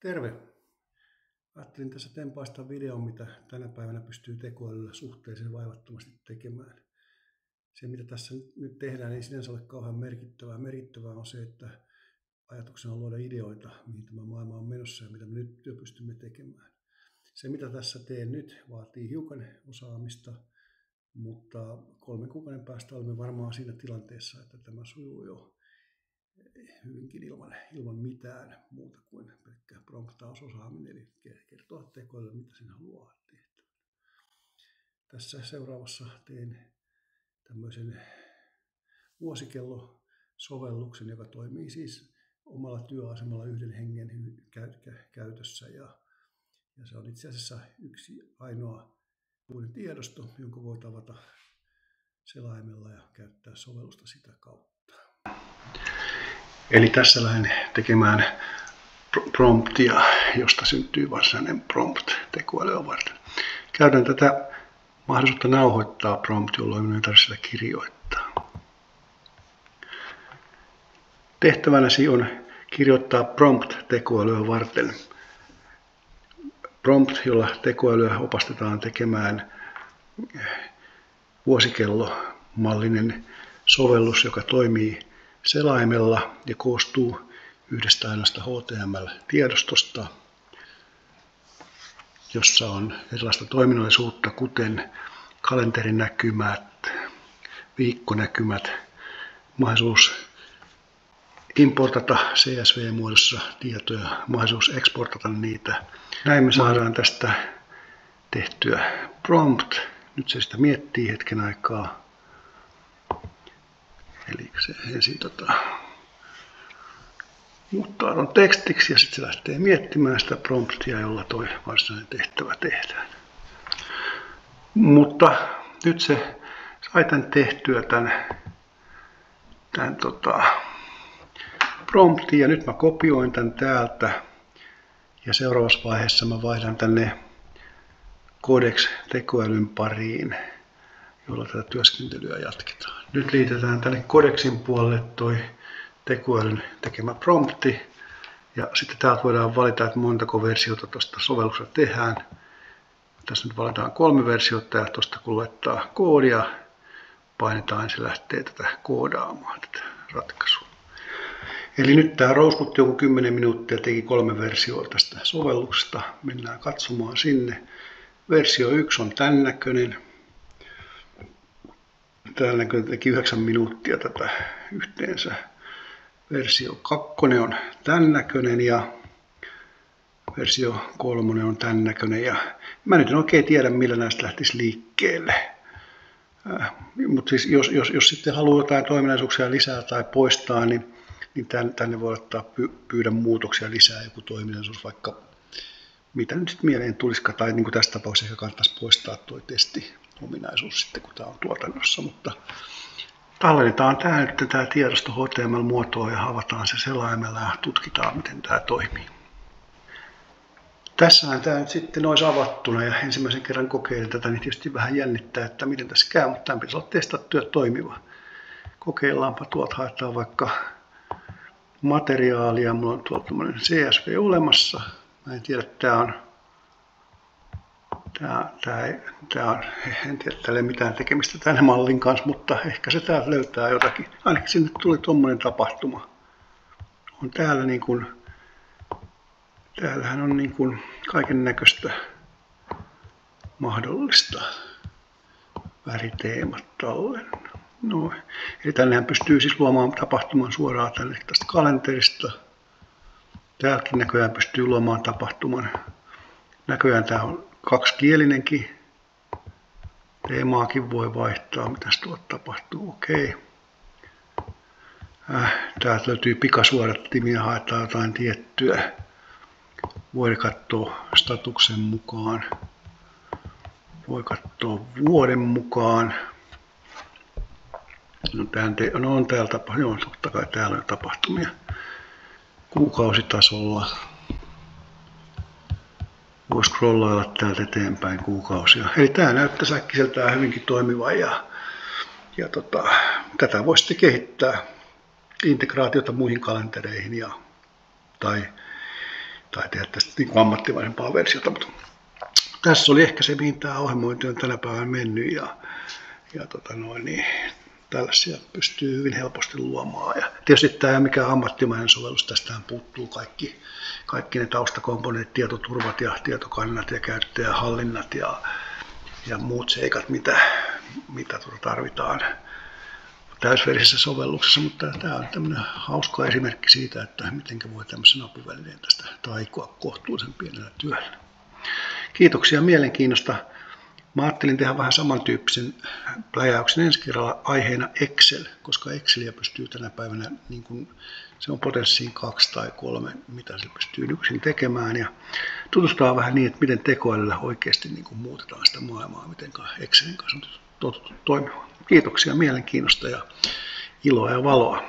Terve! Ajattelin tässä tempaista videon, mitä tänä päivänä pystyy tekoälyllä suhteellisen vaivattomasti tekemään. Se, mitä tässä nyt tehdään, ei sinänsä ole kauhean merkittävää. Merkittävää on se, että ajatuksena on luoda ideoita, mihin tämä maailma on menossa ja mitä me nyt jo pystymme tekemään. Se, mitä tässä teen nyt, vaatii hiukan osaamista, mutta 3 kuukauden päästä olemme varmaan siinä tilanteessa, että tämä sujuu jo hyvinkin ilman mitään muuta kuin pelkkä promptausosaaminen, eli kertoa tekoälylle, mitä sen haluaa tehtävän. Tässä seuraavassa teen tämmöisen vuosikello-sovelluksen, joka toimii siis omalla työasemalla yhden hengen käytössä. Ja se on itse asiassa yksi ainoa uuden tiedosto, jonka voi tavata selaimella ja käyttää sovellusta sitä kautta. Eli tässä lähden tekemään promptia, josta syntyy varsinainen prompt tekoälyä varten. Käytän tätä mahdollisuutta nauhoittaa prompt, jolloin minun ei tarvitse sitä kirjoittaa. Tehtävänäsi on kirjoittaa prompt tekoälyä varten. Prompt, jolla tekoälyä opastetaan tekemään vuosikello-mallinen sovellus, joka toimii selaimella ja koostuu yhdestä ainoasta HTML-tiedostosta, jossa on erilaista toiminnallisuutta, kuten kalenterinäkymät, viikkonäkymät, mahdollisuus importata CSV-muodossa tietoja, mahdollisuus eksportata niitä. Näin me saadaan tästä tehtyä prompt. Nyt se sitä miettii hetken aikaa. Eli se ensin muuttaa tuon tekstiksi ja sitten se lähtee miettimään sitä promptia, jolla tuo varsinainen tehtävä tehdään. Mutta nyt se sai tämän tehtyä tämän promptin ja nyt mä kopioin tämän täältä ja seuraavassa vaiheessa mä vaihdan tänne Codex-tekoälyn pariin, jolla tätä työskentelyä jatketaan. Nyt liitetään tänne Codexin puolelle toi tekoälyn tekemä prompti. Ja sitten täältä voidaan valita, että montako versiota tuosta sovelluksesta tehdään. Tässä nyt valitaan 3 versiota ja tuosta kun laittaa koodia, painetaan, se lähtee tätä koodaamaan tätä ratkaisua. Eli nyt tämä rouskutti joku 10 minuuttia, teki 3 versioa tästä sovelluksesta. Mennään katsomaan sinne. Versio 1 on tämän näköinen. Täällä näköinen teki 9 minuuttia tätä yhteensä. Versio 2 on tämän näköinen ja versio 3 on tämän näköinen. Ja mä nyt en oikein tiedä, millä näistä lähtisi liikkeelle. Mutta siis jos sitten haluaa jotain toiminnallisuuksia lisää tai poistaa, niin tänne voi ottaa pyydä muutoksia lisää joku toiminnallisuus, vaikka mitä nyt sitten mieleen tulisikaan, tai niin kuin tässä tapauksessa ehkä kannattaisi poistaa tuo testi-ominaisuus sitten, kun tämä on tuotannossa, mutta tallennetaan tämä tiedosto HTML-muotoon ja avataan se selaimella ja tutkitaan, miten tämä toimii. Tässähän tämä nyt sitten olisi avattuna ja ensimmäisen kerran kokeilin tätä, niin tietysti vähän jännittää, että miten tässä käy, mutta tämä pitäisi olla testattu ja toimiva. Kokeillaanpa, tuolta haetaan vaikka materiaalia, mulla on tuolta tämmöinen CSV olemassa. Mä en tiedä, en tiedä, tällä ei mitään tekemistä tämän mallin kanssa, mutta ehkä se täältä löytää jotakin. Ainakin sinne tuli tuommoinen tapahtuma. On täällä niin kuin, täällähän on niin kuin kaiken näköistä mahdollista. Väriteemat tallennut. No, eli tännehän pystyy siis luomaan tapahtuman suoraan tänne tästä kalenterista. Täälläkin näköjään pystyy luomaan tapahtuman. Näköjään tämä on kaksikielinenkin. Teemaakin voi vaihtaa, mitäs tuolta tapahtuu. Okei. Täältä löytyy pikasuodattimia, haetaan jotain tiettyä. Voi katsoa statuksen mukaan. Voi katsoa vuoden mukaan. No on täällä tapahtumia, totta kai täällä on tapahtumia. Kuukausitasolla. Voi scrollailla täältä eteenpäin kuukausia. Eli tämä näyttää äkkiseltään hyvinkin toimivan ja tätä voi sitten kehittää integraatiota muihin kalentereihin tai tai tehdä tästä niin ammattimaisempaa versiota. Mutta tässä oli ehkä se, mihin tämä ohjelmointi on tänä päivänä mennyt ja tällaisia pystyy hyvin helposti luomaan. Ja tietysti tämä ei ole mikään ammattimainen sovellus, tästähän puuttuu kaikki ne taustakomponentit, tietoturvat ja tietokannat ja käyttäjähallinnat ja muut seikat, mitä tarvitaan täysverisessä sovelluksessa, mutta tämä on tämmöinen hauska esimerkki siitä, että miten voi tämmöisen apuvälineen tästä taikoa kohtuullisen pienellä työllä. Kiitoksia mielenkiinnosta. Mä ajattelin tehdä vähän samantyyppisen pläjäyksen ensi kerralla aiheena Excel, koska Exceliä pystyy tänä päivänä, niin kun se on potenssiin 2 tai 3, mitä se pystyy nykyisin tekemään. Ja tutustutaan vähän niin, että miten tekoälyllä oikeasti niin kun muutetaan sitä maailmaa, miten Excelin kanssa on totuttu toimimaan. Kiitoksia mielenkiinnosta ja iloa ja valoa.